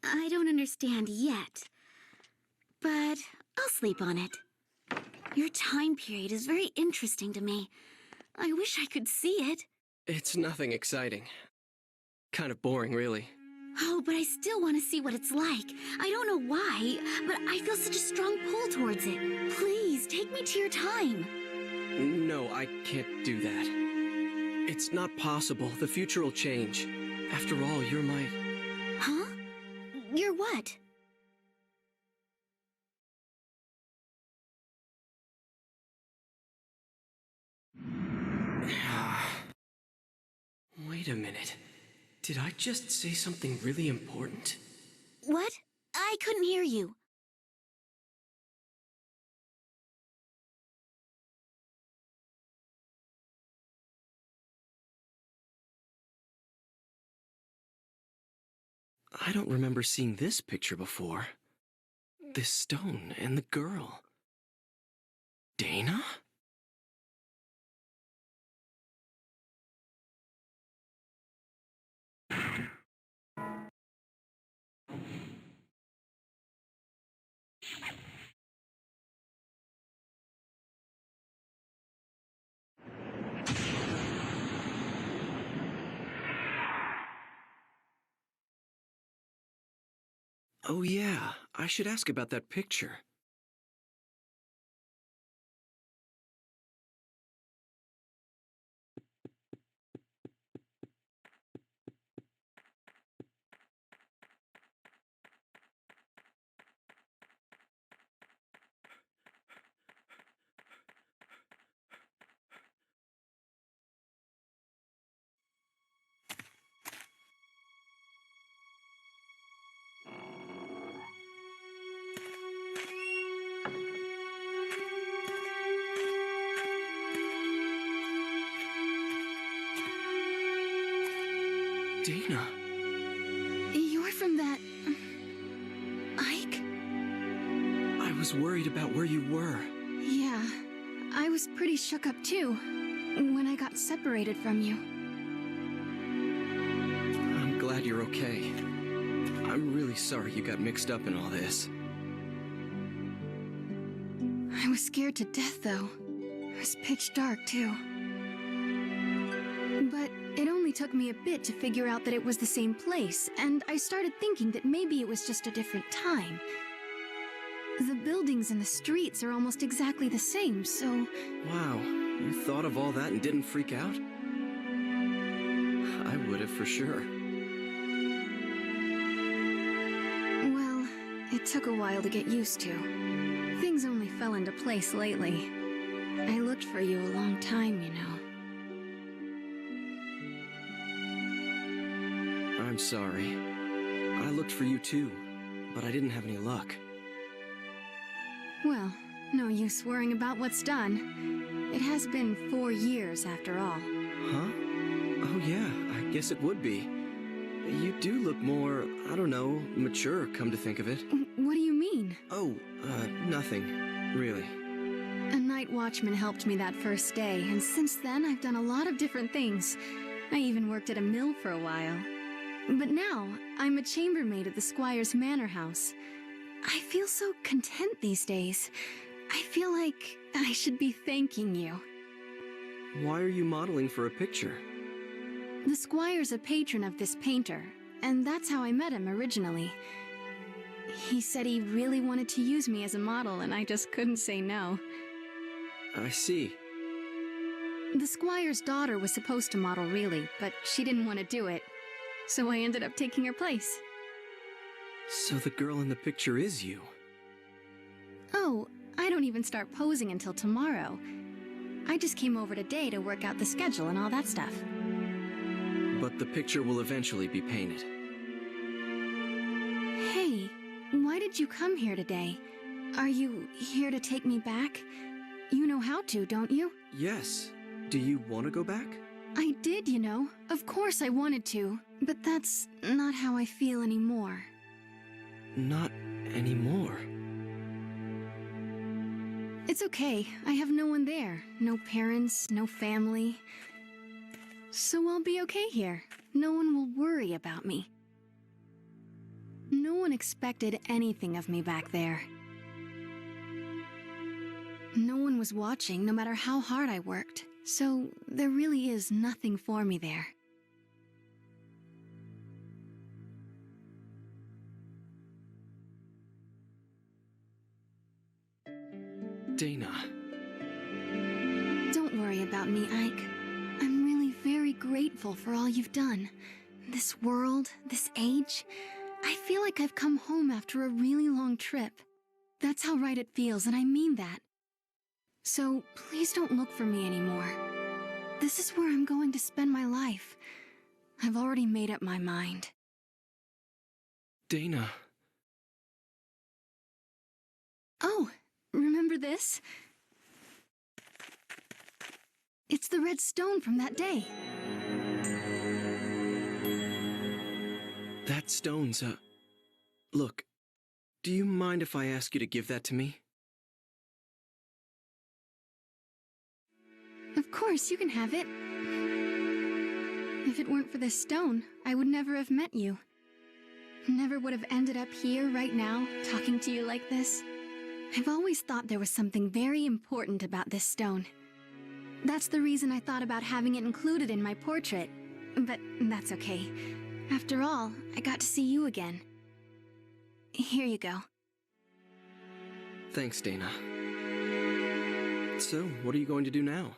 I don't understand yet, but I'll sleep on it. Your time period is very interesting to me. I wish I could see it. It's nothing exciting. Kind of boring, really. Oh, but I still want to see what it's like. I don't know why, but I feel such a strong pull towards it. Please, take me to your time. No, I can't do that. It's not possible. The future will change. After all, you're my... Huh? You're what? Wait a minute. Did I just say something really important? What? I couldn't hear you. I don't remember seeing this picture before. This stone and the girl. Dana? Oh yeah, I should ask about that picture. Dana. You're from that... Ike? I was worried about where you were. Yeah, I was pretty shook up too, when I got separated from you. I'm glad you're okay. I'm really sorry you got mixed up in all this. I was scared to death, though. It was pitch dark, too. But it only took me a bit to figure out that it was the same place, and I started thinking that maybe it was just a different time. The buildings and the streets are almost exactly the same, so... Wow, you thought of all that and didn't freak out? I would have for sure. Well, it took a while to get used to. Things only fell into place lately. I looked for you a long time, you know. I'm sorry. I looked for you too, but I didn't have any luck. Well, no use worrying about what's done. It has been 4 years after all. Huh? Oh yeah, I guess it would be. You do look more, I don't know, mature, come to think of it. What do you mean? Oh, nothing. Really. A night watchman helped me that first day, and since then I've done a lot of different things. I even worked at a mill for a while. But now, I'm a chambermaid at the Squire's manor house. I feel so content these days. I feel like I should be thanking you. Why are you modeling for a picture? The Squire's a patron of this painter, and that's how I met him originally. He said he really wanted to use me as a model, and I just couldn't say no. I see. The Squire's daughter was supposed to model really, but she didn't want to do it. So I ended up taking her place. So the girl in the picture is you? Oh, I don't even start posing until tomorrow. I just came over today to work out the schedule and all that stuff. But the picture will eventually be painted. Hey, why did you come here today? Are you here to take me back? You know how to, don't you? Yes. Do you want to go back? I did, you know. Of course I wanted to. But that's not how I feel anymore. Not anymore. It's okay. I have no one there. No parents, no family. So I'll be okay here. No one will worry about me. No one expected anything of me back there. No one was watching, no matter how hard I worked, so there really is nothing for me there. Dana. Don't worry about me, Ike. I'm really very grateful for all you've done. This world, this age, I feel like I've come home after a really long trip. That's how right it feels, and I mean that. So please don't look for me anymore. This is where I'm going to spend my life. I've already made up my mind. Dana. Oh, remember this? It's the red stone from that day. That stone's Look, do you mind if I ask you to give that to me? Of course, you can have it. If it weren't for this stone, I would never have met you. Never would have ended up here right now, talking to you like this. I've always thought there was something very important about this stone. That's the reason I thought about having it included in my portrait. But that's okay. After all, I got to see you again. Here you go. Thanks, Dana. So, what are you going to do now?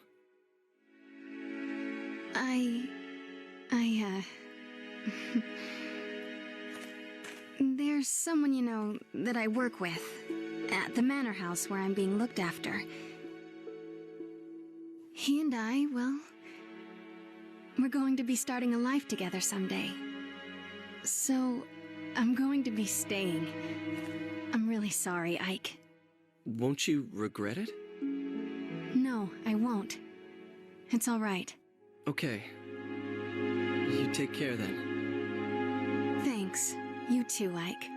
There's someone, you know, that I work with at the manor house where I'm being looked after. He and I, well, we're going to be starting a life together someday. So, I'm going to be staying. I'm really sorry, Ike. Won't you regret it? No, I won't. It's all right. Okay. You take care then. Thanks. You too, Ike.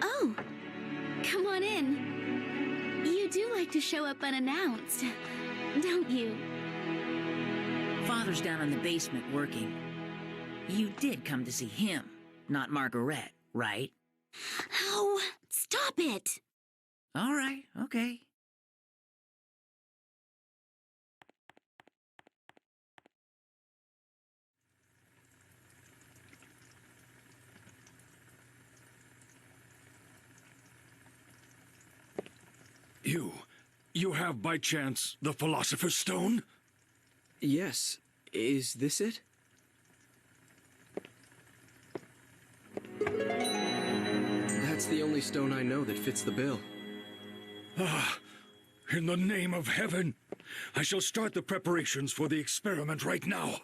Oh, come on in. You do like to show up unannounced, don't you? Father's down in the basement working. You did come to see him, not Margaret, right? Oh, stop it! All right, okay. You have by chance the Philosopher's Stone? Yes. Is this it? That's the only stone I know that fits the bill. Ah, in the name of heaven, I shall start the preparations for the experiment right now.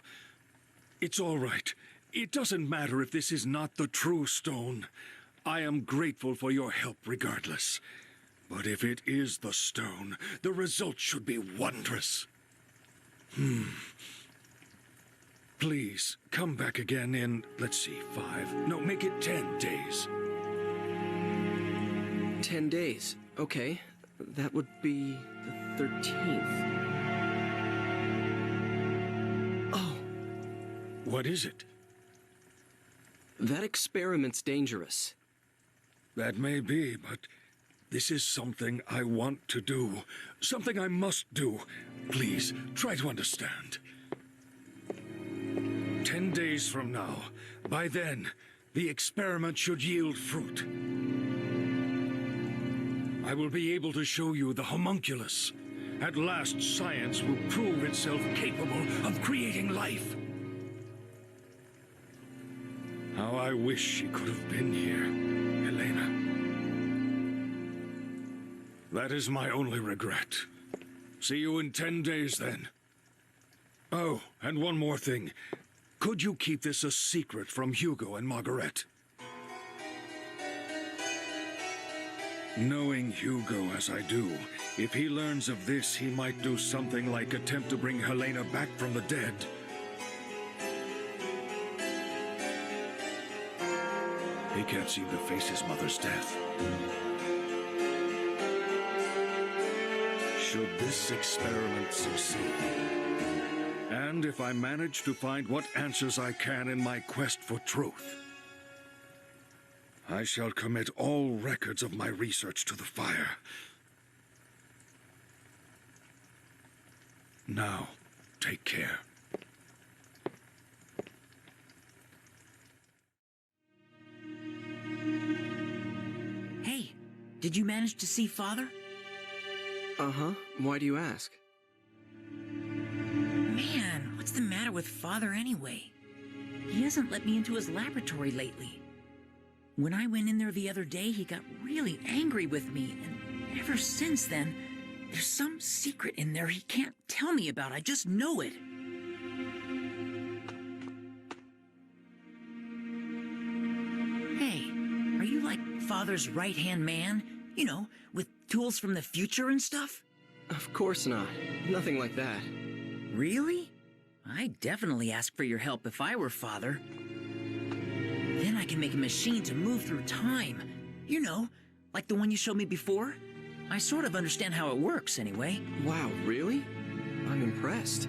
It's all right. It doesn't matter if this is not the true stone. I am grateful for your help regardless. But if it is the stone, the result should be wondrous. Please, come back again in, let's see, 5. No, make it 10 days. 10 days. Okay. That would be the 13th. Oh. What is it? That experiment's dangerous. That may be, but this is something I want to do. Something I must do. Please, try to understand. 10 days from now, by then, the experiment should yield fruit. I will be able to show you the homunculus, At last, science will prove itself capable of creating life. How I wish she could have been here, Helena. That is my only regret. See you in 10 days, then. Oh, and one more thing. Could you keep this a secret from Hugo and Margaret? Knowing Hugo as I do, if he learns of this, he might do something like attempt to bring Helena back from the dead. He can't seem to face his mother's death. Should this experiment succeed, and if I manage to find what answers I can in my quest for truth, I shall commit all records of my research to the fire. Now, take care. Hey, did you manage to see Father? Uh-huh. Why do you ask? Man, what's the matter with Father anyway? He hasn't let me into his laboratory lately. When I went in there the other day, he got really angry with me, and ever since then, there's some secret in there he can't tell me about. I just know it. Hey, are you like Father's right-hand man? You know, with tools from the future and stuff? Of course not. Nothing like that. Really? I'd definitely ask for your help if I were Father. Then I can make a machine to move through time. You know, like the one you showed me before. I sort of understand how it works, anyway. Wow, really? I'm impressed.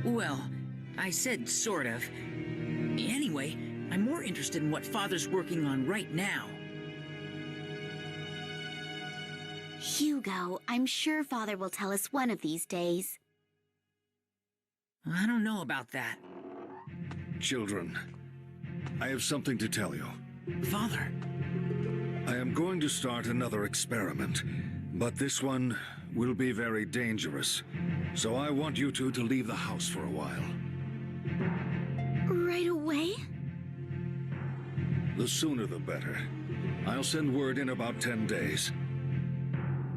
Well, I said sort of. Anyway, I'm more interested in what Father's working on right now. Hugo, I'm sure Father will tell us one of these days. I don't know about that. Children, I have something to tell you. Father. I am going to start another experiment, but this one will be very dangerous. So I want you two to leave the house for a while. Right away? The sooner the better. I'll send word in about 10 days.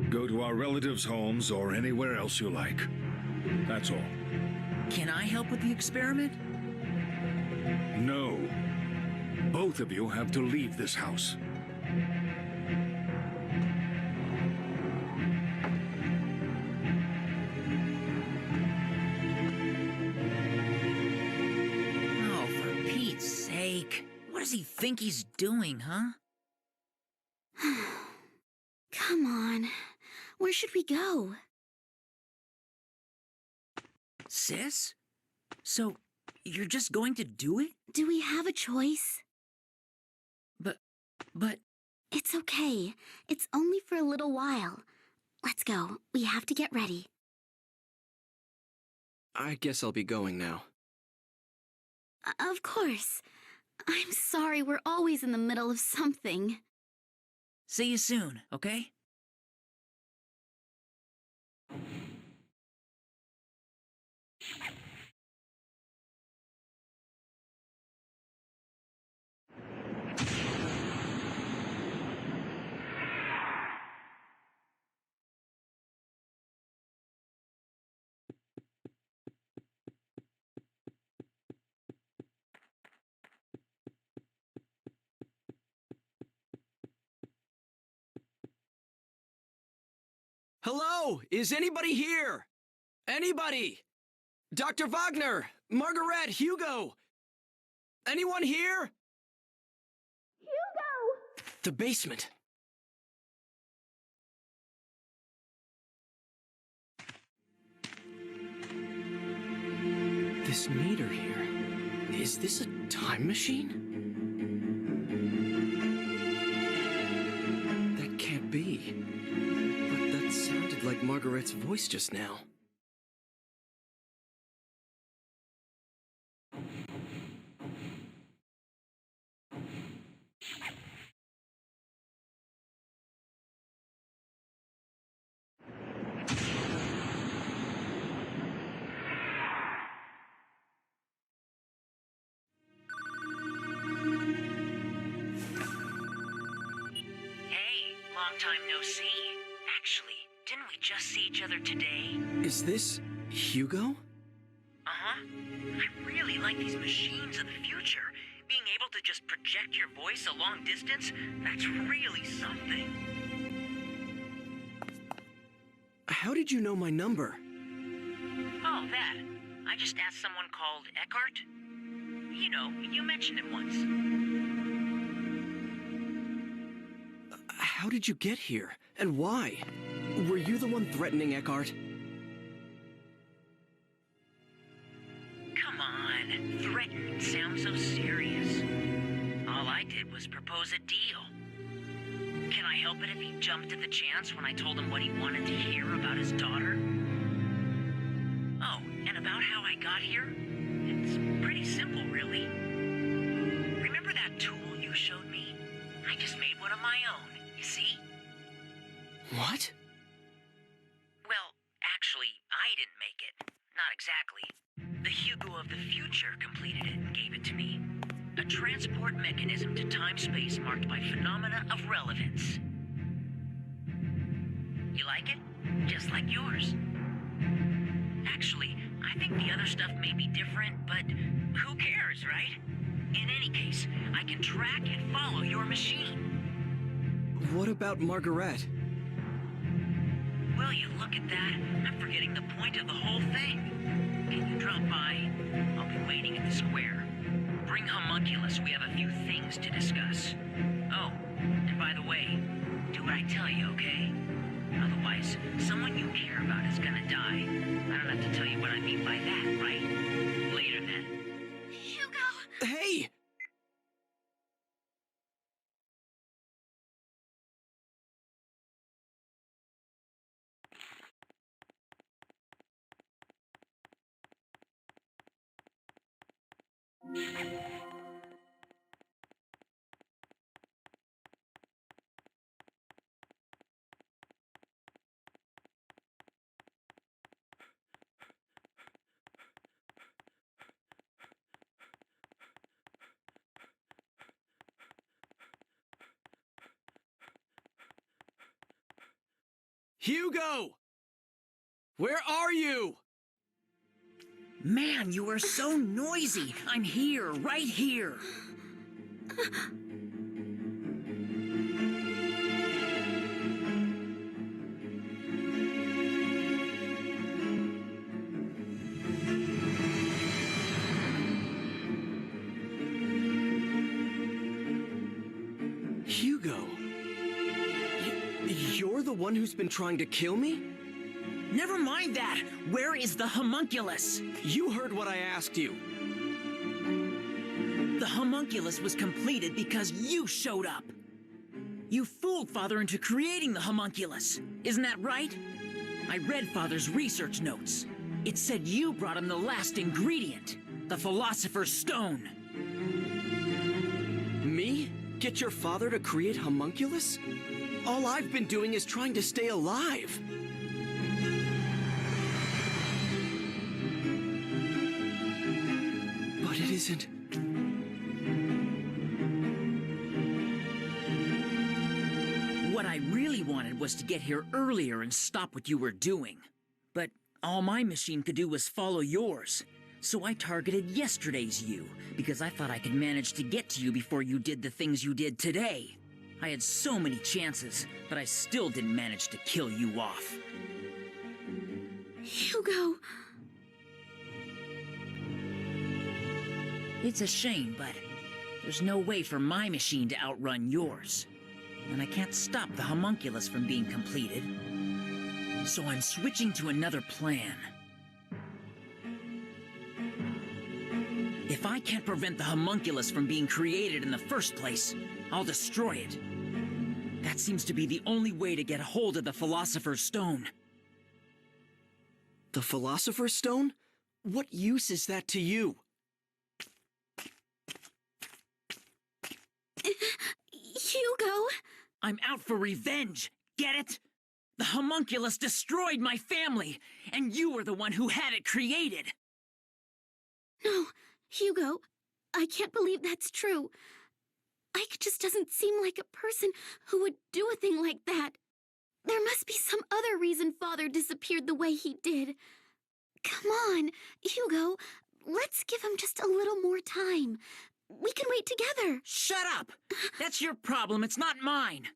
Go to our relatives' homes or anywhere else you like. That's all. Can I help with the experiment? No. Both of you have to leave this house. Oh, for Pete's sake. What does he think he's doing, huh? Come on. Where should we go? Sis? So, you're just going to do it? Do we have a choice? But... It's okay. It's only for a little while. Let's go. We have to get ready. I guess I'll be going now. Of course. I'm sorry, we're always in the middle of something. See you soon, okay? Hello? Is anybody here? Anybody? Dr. Wagner! Margaret! Hugo! Anyone here? Hugo! The basement. This meter here. Is this a time machine? That can't be. But that sounded like Margaret's voice just now. time no see. Actually, didn't we just see each other today? Is this Hugo? Uh-huh. I really like these machines of the future. Being able to just project your voice a long distance, that's really something. How did you know my number? Oh, that. I just asked someone called Eckhart. You know, you mentioned it once. How did you get here? And why? Were you the one threatening Eckhart? Come on, threaten sounds so serious. All I did was propose a deal. Can I help it if he jumped at the chance when I told him what he wanted to hear about his daughter? Oh, and about how I got here? It's pretty simple, really. Remember that tool you showed me? I just made one of my own, you see? What? Well, actually, I didn't make it. Not exactly. The Hugo of the future completed it and gave it to me. A transport mechanism to time-space marked by phenomena of relevance. You like it? Just like yours. Actually, I think the other stuff may be different, but who cares, right? In any case, I can track and follow your machine. What about Margaret? Will you look at that? I'm forgetting the point of the whole thing. Can you drop by? I'll be waiting at the square. Bring Homunculus, we have a few things to discuss. Oh, and by the way, do what I tell you, okay? Otherwise, someone you care about is gonna die. I don't have to tell you what I mean by that, right? Later then. Hugo! Hey! Hugo! Where are you? Man, you are so noisy. I'm here, right here. Hugo. You're the one who's been trying to kill me? Never mind that. Where is the homunculus? You heard what I asked you. The homunculus was completed because you showed up. You fooled Father into creating the homunculus. Isn't that right? I read Father's research notes. It said you brought him the last ingredient, the Philosopher's Stone. Me? Get your father to create Homunculus? All I've been doing is trying to stay alive. But it isn't. What I really wanted was to get here earlier and stop what you were doing. But all my machine could do was follow yours. So I targeted yesterday's you, because I thought I could manage to get to you before you did the things you did today. I had so many chances, but I still didn't manage to kill you off. Hugo! It's a shame, but there's no way for my machine to outrun yours. And I can't stop the homunculus from being completed. So I'm switching to another plan. If I can't prevent the homunculus from being created in the first place, I'll destroy it. That seems to be the only way to get a hold of the Philosopher's Stone. The Philosopher's Stone? What use is that to you? Hugo! I'm out for revenge, get it? The homunculus destroyed my family, and you were the one who had it created. No, Hugo, I can't believe that's true. Ike just doesn't seem like a person who would do a thing like that. There must be some other reason Father disappeared the way he did. Come on, Hugo, let's give him just a little more time. We can wait together. Shut up! That's your problem, it's not mine.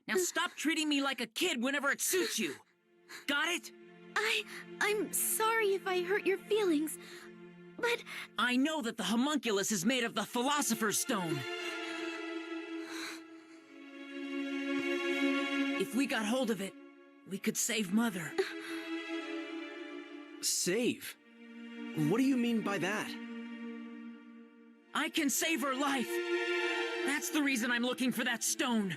Now stop treating me like a kid whenever it suits you. Got it? I'm sorry if I hurt your feelings, but... I know that the homunculus is made of the Philosopher's Stone. If we got hold of it, we could save Mother. Save? What do you mean by that? I can save her life. That's the reason I'm looking for that stone.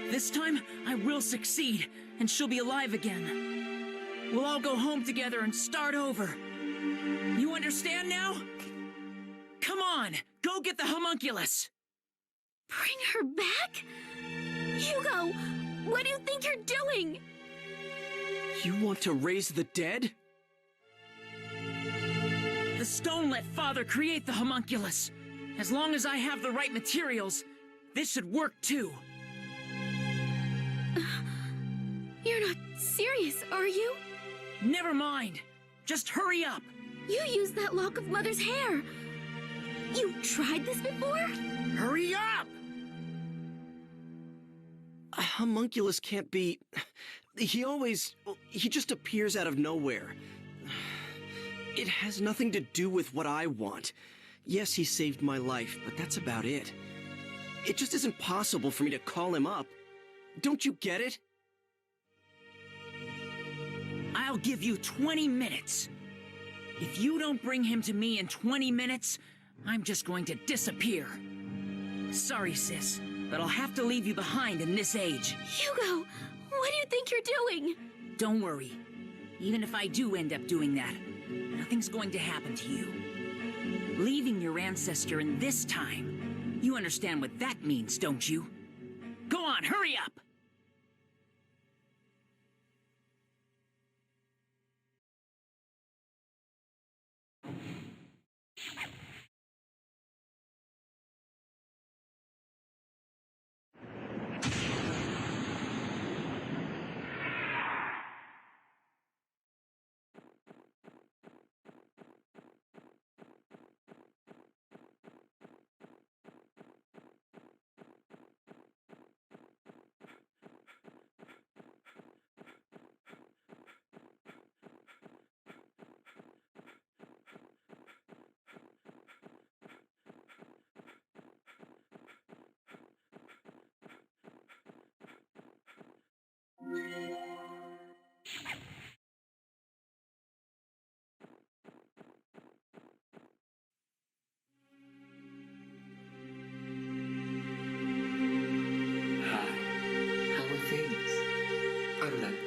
This time, I will succeed, and she'll be alive again. We'll all go home together and start over. You understand now? Come on, go get the homunculus. Bring her back? Hugo, what do you think you're doing? You want to raise the dead? The stone let Father create the homunculus. As long as I have the right materials, this should work too. You're not serious, are you? Never mind. Just hurry up. You used that lock of Mother's hair. You tried this before? Hurry up! A homunculus can't be... He just appears out of nowhere. It has nothing to do with what I want. Yes, he saved my life, but that's about it. It just isn't possible for me to call him up. Don't you get it? I'll give you 20 minutes. If you don't bring him to me in 20 minutes, I'm just going to disappear. Sorry, sis, but I'll have to leave you behind in this age. Hugo, what do you think you're doing? Don't worry. Even if I do end up doing that, nothing's going to happen to you. Leaving your ancestor in this time, you understand what that means, don't you? Go on, hurry up!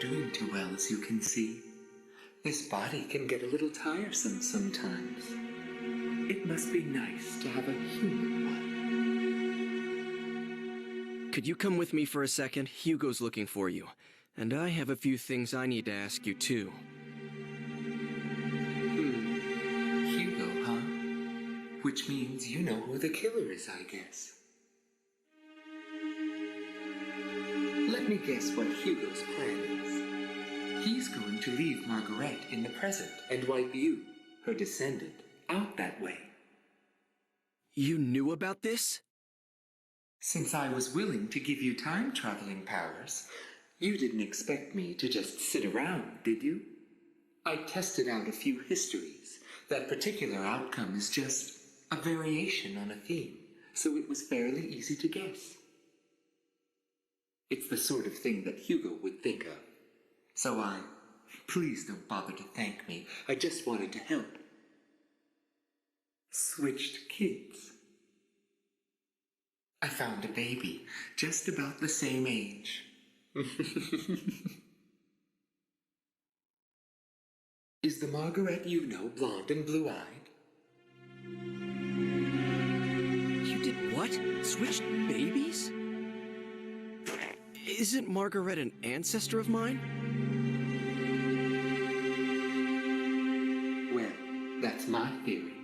Doing too well, as you can see. This body can get a little tiresome sometimes. It must be nice to have a human one. Could you come with me for a second? Hugo's looking for you. And I have a few things I need to ask you, too. Hugo, huh? Which means you know who the killer is, I guess. Let me guess what Hugo's plan is. He's going to leave Margaret in the present and wipe you, her descendant, out that way. You knew about this? Since I was willing to give you time-traveling powers, you didn't expect me to just sit around, did you? I tested out a few histories. That particular outcome is just a variation on a theme, so it was fairly easy to guess. It's the sort of thing that Hugo would think of. So please don't bother to thank me. I just wanted to help. Switched kids. I found a baby, just about the same age. Is the Margaret you know blonde and blue-eyed? You did what? Switched babies? Isn't Margaret an ancestor of mine? Well, that's my theory.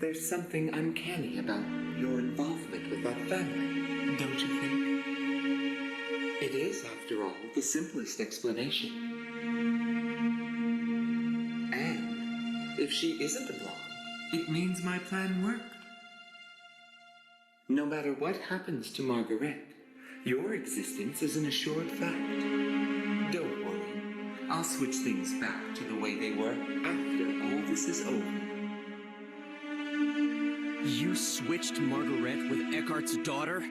There's something uncanny about your involvement with that family, don't you think? It is, after all, the simplest explanation. And if she isn't along, it means my plan worked. No matter what happens to Margaret, your existence is an assured fact. Don't worry, I'll switch things back to the way they were after all this is over. You switched Margaret with Eckhart's daughter?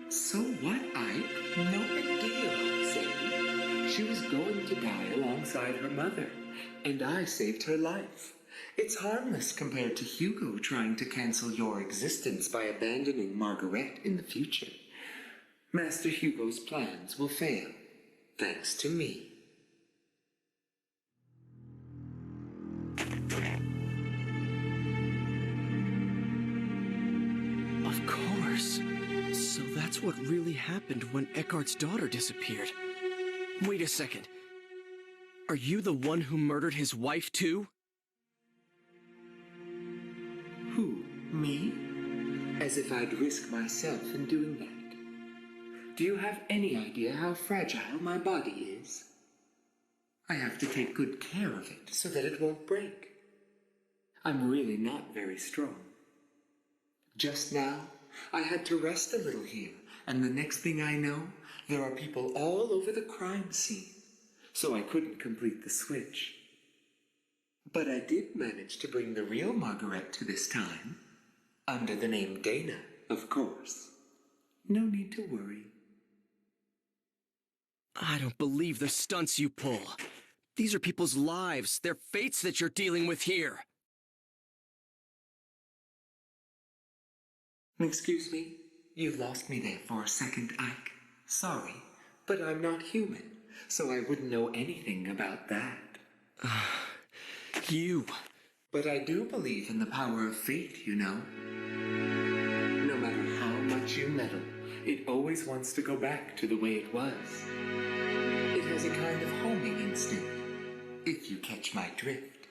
So what, Ike? No big deal, I'd say. She was going to die alongside her mother, and I saved her life. It's harmless compared to Hugo trying to cancel your existence by abandoning Margaret in the future. Master Hugo's plans will fail, thanks to me. Of course. So that's what really happened when Eckhart's daughter disappeared. Wait a second. Are you the one who murdered his wife too? Who? Me? As if I'd risk myself in doing that. Do you have any idea how fragile my body is? I have to take good care of it so that it won't break. I'm really not very strong. Just now, I had to rest a little here, and the next thing I know, there are people all over the crime scene, so I couldn't complete the switch. But I did manage to bring the real Margaret to this time, under the name Dana, of course. No need to worry. I don't believe the stunts you pull. These are people's lives, their fates that you're dealing with here. Excuse me? You lost me there for a second, Ike. Sorry, but I'm not human, so I wouldn't know anything about that. You. But I do believe in the power of fate, you know. No matter how much you meddle, it always wants to go back to the way it was. It has a kind of homing instinct, if you catch my drift.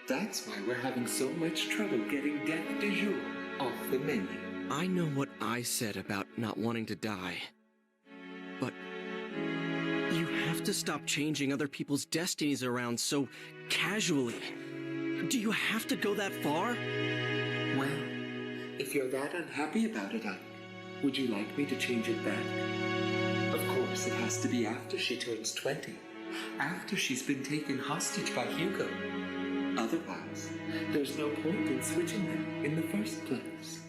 That's why we're having so much trouble getting death du jour off the menu. I know what I said about not wanting to die. But you have to stop changing other people's destinies around so casually. Do you have to go that far? Well, if you're that unhappy about it, Ike, would you like me to change it back? Of course, it has to be after she turns 20. After she's been taken hostage by Hugo. Otherwise, there's no point in switching them in the first place.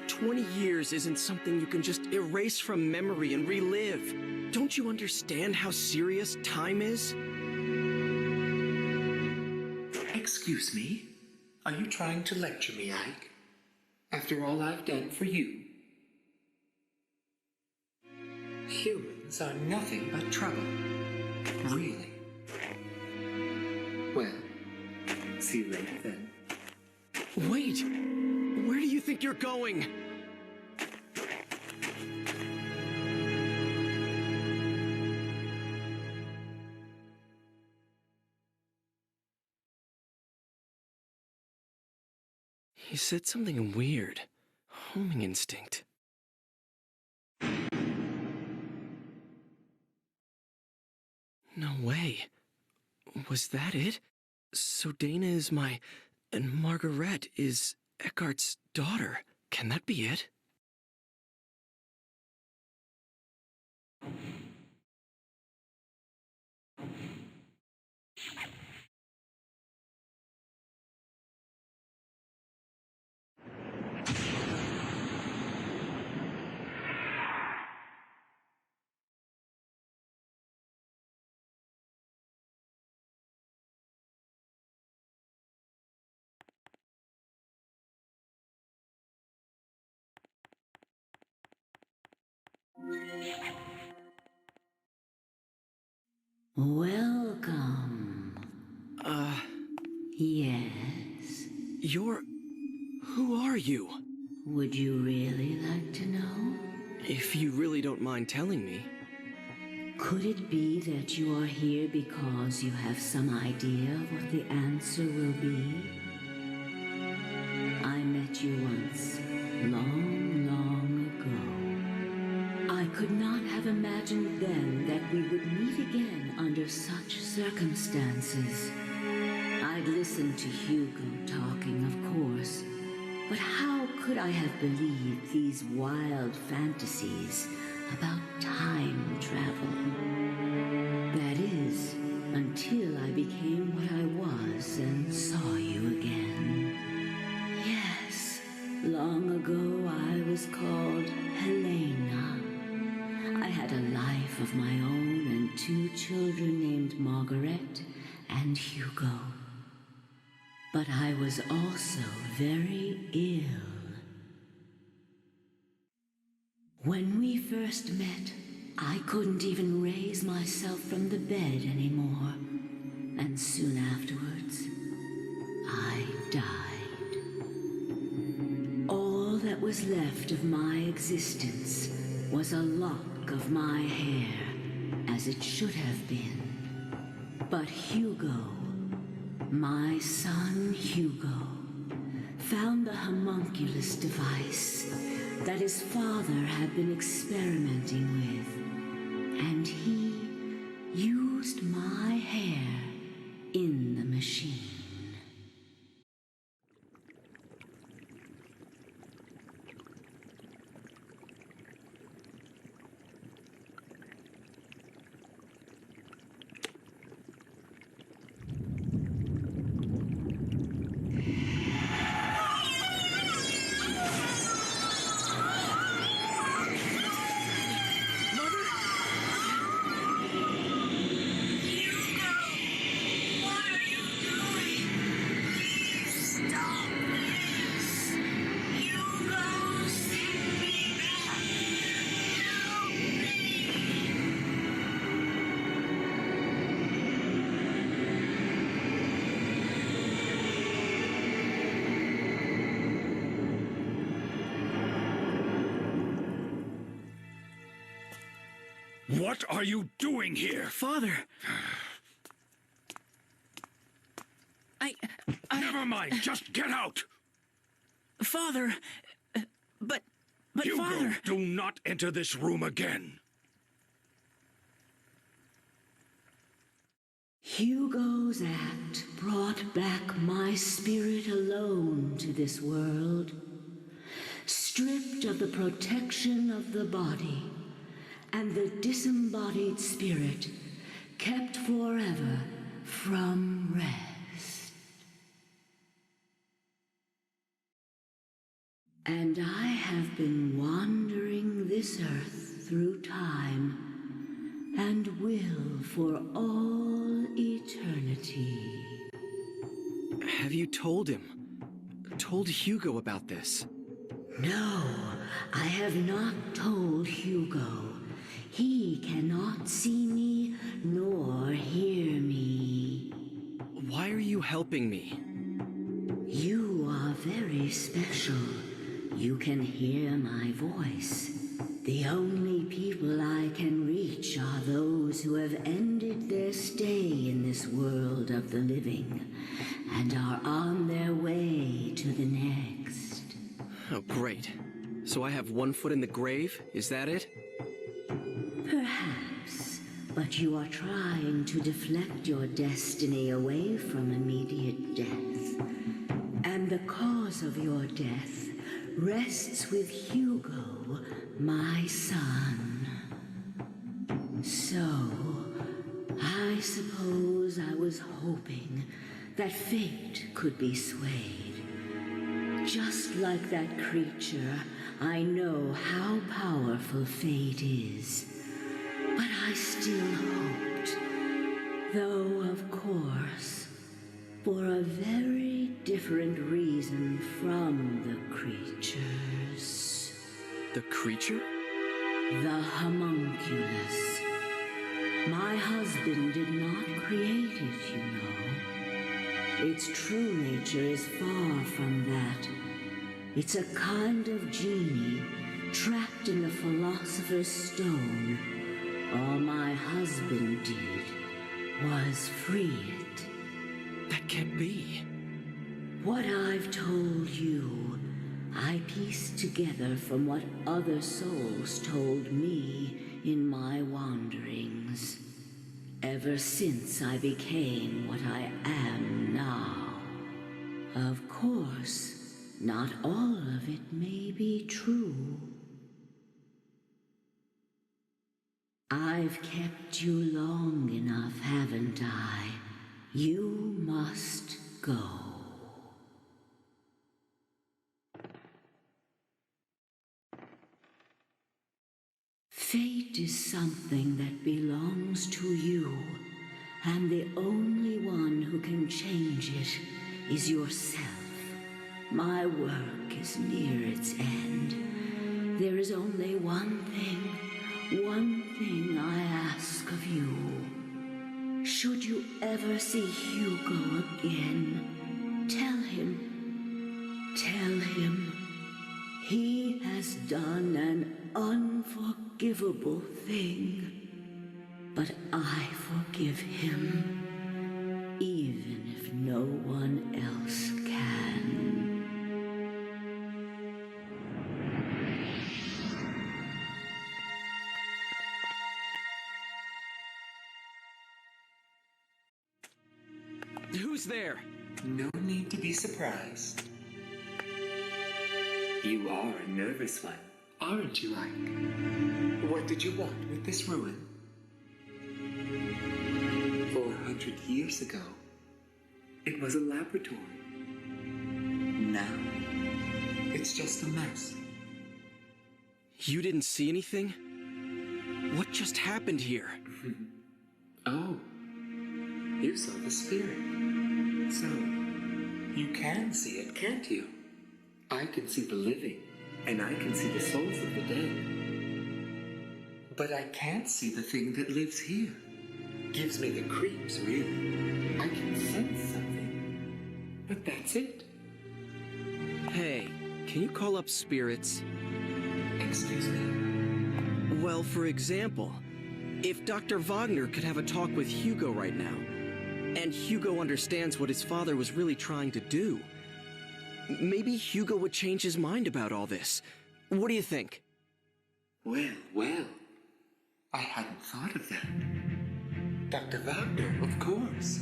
20 years isn't something you can just erase from memory and relive. Don't you understand how serious time is? Excuse me? Are you trying to lecture me, Ike? After all I've done for you? Humans are nothing but trouble. Really. Well, see you later then. Wait! Where do you think you're going? He said something weird. Homing instinct. No way. Was that it? So Dana is and Margaret is Eckhart's daughter. Can that be it? Welcome. Yes. Who are you? Would you really like to know? If you really don't mind telling me. Could it be that you are here because you have some idea what the answer will be? I met you once, long, long ago. I could not have imagined then that we would meet again under such circumstances. I'd listened to Hugo talking, of course, but how could I have believed these wild fantasies about time travel? That is, until I became what I was and saw you again. Yes, long ago I was called Helena. I had a life of my own and 2 children named Margaret and Hugo. But I was also very ill. When we first met, I couldn't even raise myself from the bed anymore. And soon afterwards, I died. All that was left of my existence was a lock of my hair, as it should have been. But Hugo, my son Hugo, found the homunculus device that his father had been experimenting with, and he used my hair in the machine. What are you doing here? Father! Never mind, just get out! Father, but Hugo, Father... do not enter this room again. Hugo's act brought back my spirit alone to this world, stripped of the protection of the body, and the disembodied spirit kept forever from rest. And I have been wandering this earth through time, and will for all eternity. Have you told Hugo about this? No, I have not told Hugo. He cannot see me nor hear me. Why are you helping me? You are very special. You can hear my voice. The only people I can reach are those who have ended their stay in this world of the living and are on their way to the next. Oh, great. So I have one foot in the grave? Is that it? Perhaps, but you are trying to deflect your destiny away from immediate death. And the cause of your death rests with Hugo, my son. So, I suppose I was hoping that fate could be swayed. Just like that creature, I know how powerful fate is. But I still hoped, though of course, for a very different reason from the creatures. The creature? The homunculus. My husband did not create it, you know. Its true nature is far from that. It's a kind of genie trapped in the philosopher's stone, All my husband did was free it. That can't be. What I've told you, I pieced together from what other souls told me in my wanderings. Ever since I became what I am now. Of course, not all of it may be true. I've kept you long enough, haven't I? You must go. Fate is something that belongs to you, and the only one who can change it is yourself. My work is near its end. There is only one thing I ask of you. Should you ever see Hugo again, tell him he has done an unforgivable thing, but I forgive him, even if no one else can. Who's there? No need to be surprised. You are a nervous one, aren't you, Ike? What did you want with this ruin? 400 years ago, it was a laboratory. Now, it's just a mess. You didn't see anything? What just happened here? Oh, you saw the spirit. So, you can see it, can't you? I can see the living, and I can see the souls of the dead. But I can't see the thing that lives here. Gives me the creeps, really. I can sense something, but that's it. Hey, can you call up spirits? Excuse me? Well, for example, if Dr. Wagner could have a talk with Hugo right now, and Hugo understands what his father was really trying to do, maybe Hugo would change his mind about all this. What do you think? Well, I hadn't thought of that. Dr. Wagner, of course.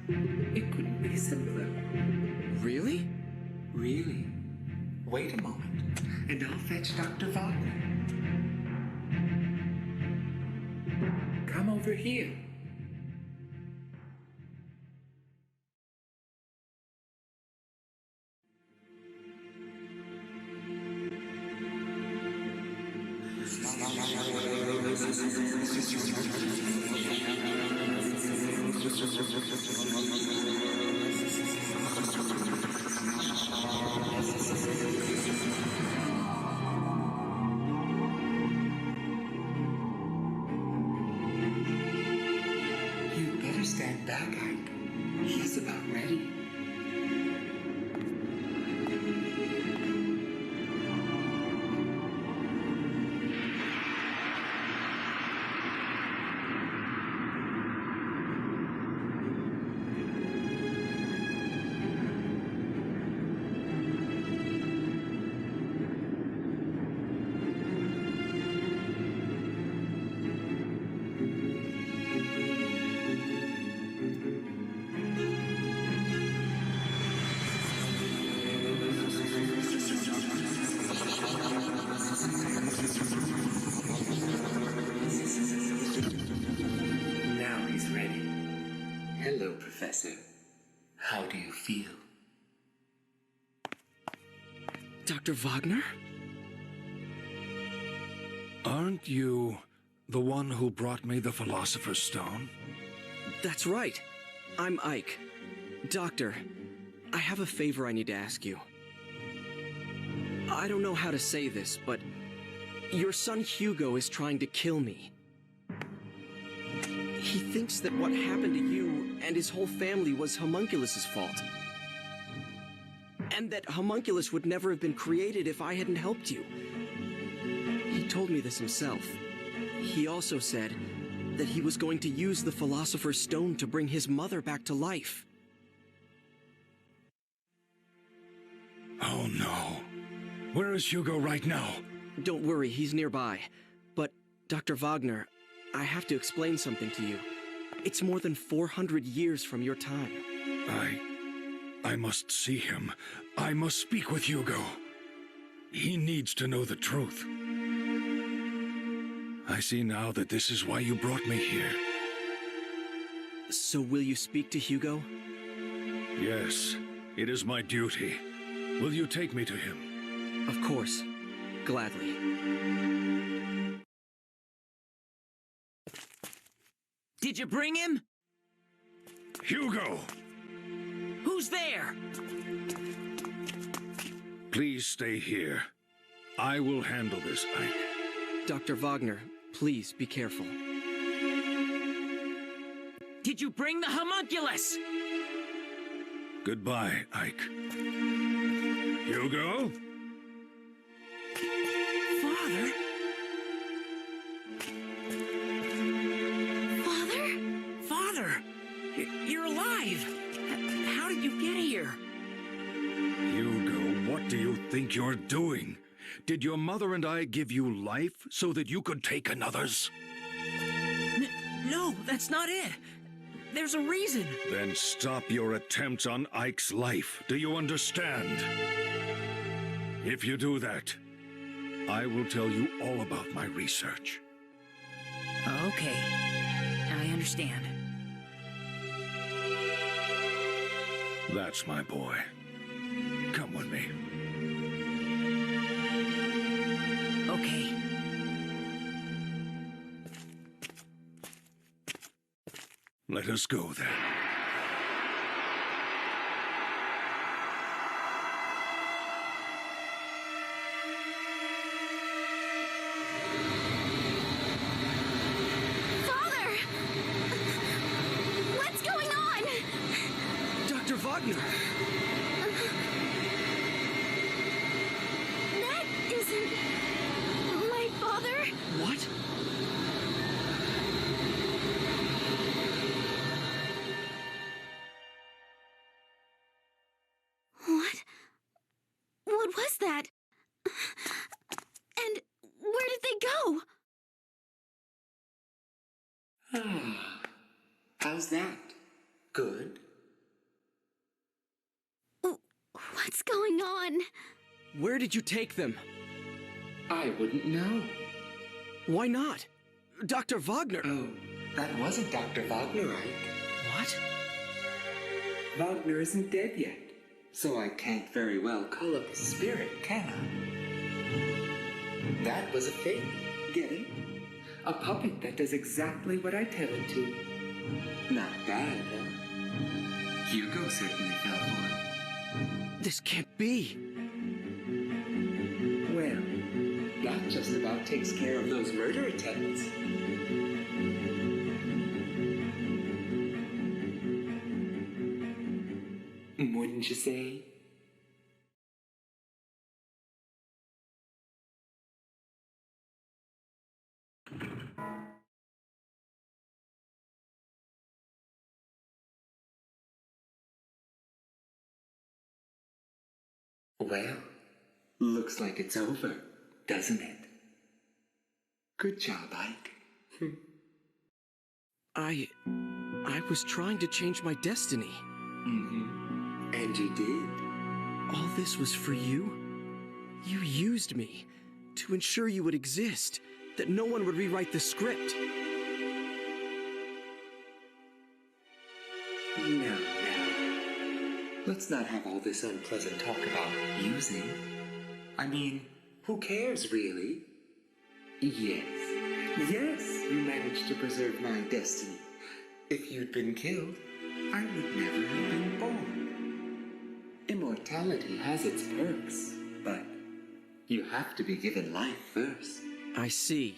It couldn't be simpler. Really? Really? Wait a moment, and I'll fetch Dr. Wagner. Come over here. You'd better stand back, Ike. He's about ready. Now he's ready. Hello, Professor. How do you feel? Dr. Wagner? Aren't you the one who brought me the Philosopher's Stone? That's right. I'm Ike. Doctor, I have a favor I need to ask you. I don't know how to say this, but your son Hugo is trying to kill me. He thinks that what happened to you and his whole family was Homunculus's fault. And that Homunculus would never have been created if I hadn't helped you. He told me this himself. He also said that he was going to use the Philosopher's Stone to bring his mother back to life. Oh no. Where is Hugo right now? Don't worry, he's nearby. But, Dr. Wagner, I have to explain something to you. It's more than 400 years from your time. I must see him. I must speak with Hugo. He needs to know the truth. I see now that this is why you brought me here. So will you speak to Hugo? Yes, it is my duty. Will you take me to him? Of course. Gladly. Did you bring him? Hugo! Who's there? Please stay here. I will handle this, Ike. Dr. Wagner, please be careful. Did you bring the homunculus? Goodbye, Ike. Hugo? Father? Father? Father! You're alive! How did you get here? Hugo, what do you think you're doing? Did your mother and I give you life so that you could take another's? No, that's not it. There's a reason. Then stop your attempts on Ike's life. Do you understand? If you do that, I will tell you all about my research. Okay, I understand. That's my boy. Come with me. Okay. Let us go then. Father! What's going on? Dr. Wagner! That isn't my father. What? What was that? And where did they go? How's that? Good? What's going on? Where did you take them? I wouldn't know. Why not? Dr. Wagner! Oh, that wasn't Dr. Wagner, right? What? Wagner isn't dead yet, so I can't very well call up his spirit, can I? That was a fake, get it? A puppet that does exactly what I tell it to. Not bad, huh? Hugo certainly fell for it. This can't be. Well, that just about takes care of those murder attempts. Wouldn't you say? Well, looks like it's over, doesn't it? Good job, Ike. I was trying to change my destiny. Mm-hmm. And you did. All this was for you? You used me to ensure you would exist, that no one would rewrite the script. No. Let's not have all this unpleasant talk about using. I mean, who cares, really? Yes, you managed to preserve my destiny. If you'd been killed, I would never have been born. Immortality has its perks, but you have to be given life first. I see.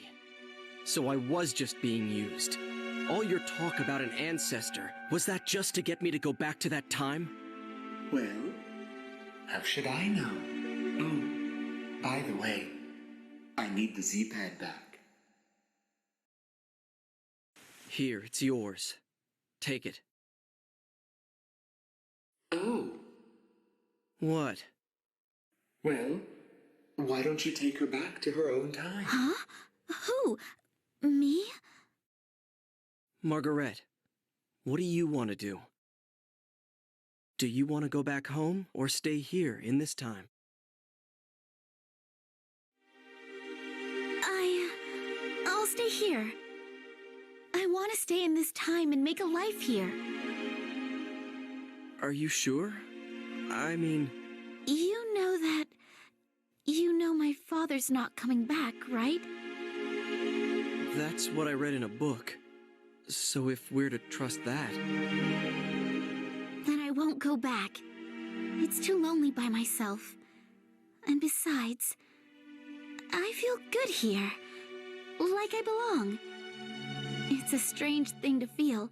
So I was just being used. All your talk about an ancestor, was that just to get me to go back to that time? Well, how should I know? Oh, by the way, I need the Z-pad back. Here, it's yours. Take it. Oh, What? well, why don't you take her back to her own time? Huh? Who? Me? Margaret, what do you want to do? Do you want to go back home or stay here in this time? I'll stay here. I want to stay in this time and make a life here. Are you sure? I mean, You know that... You know my father's not coming back, right? that's what I read in a book. So if we're to trust that... Then I won't go back. It's too lonely by myself. And besides, I feel good here. Like I belong. It's a strange thing to feel,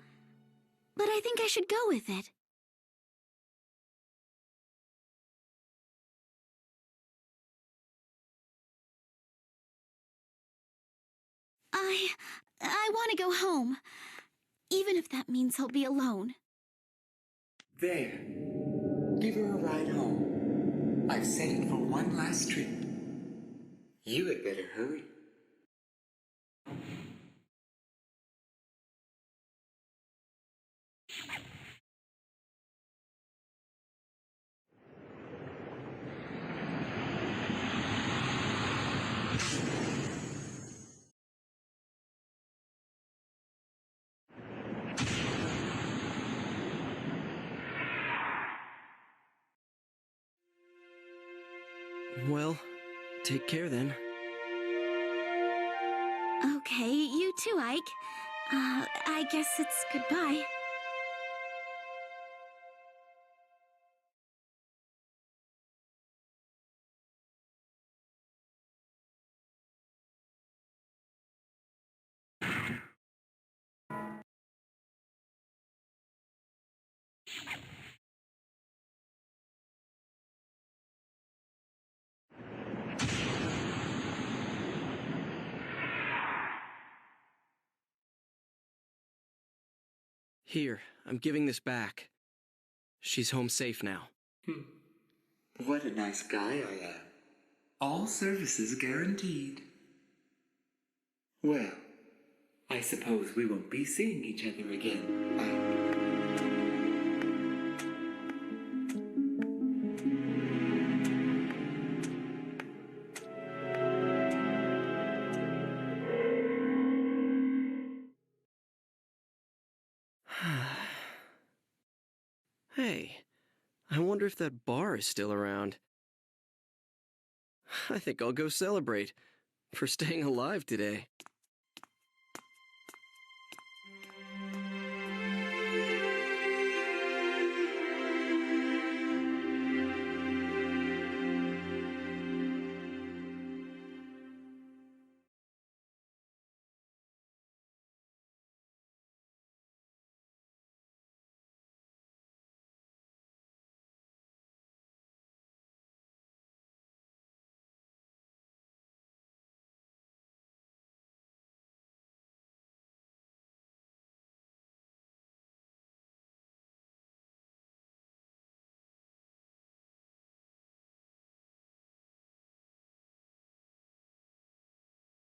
but I think I should go with it. I want to go home, even if that means I'll be alone. There. Give her a ride home. I've set it for one last trip. You had better hurry. Well, take care then. Okay, you too, Ike. I guess it's goodbye. Here, I'm giving this back. She's home safe now. What a nice guy I am. All services guaranteed. Well, I suppose we won't be seeing each other again. Hey, I wonder if that bar is still around. I think I'll go celebrate for staying alive today.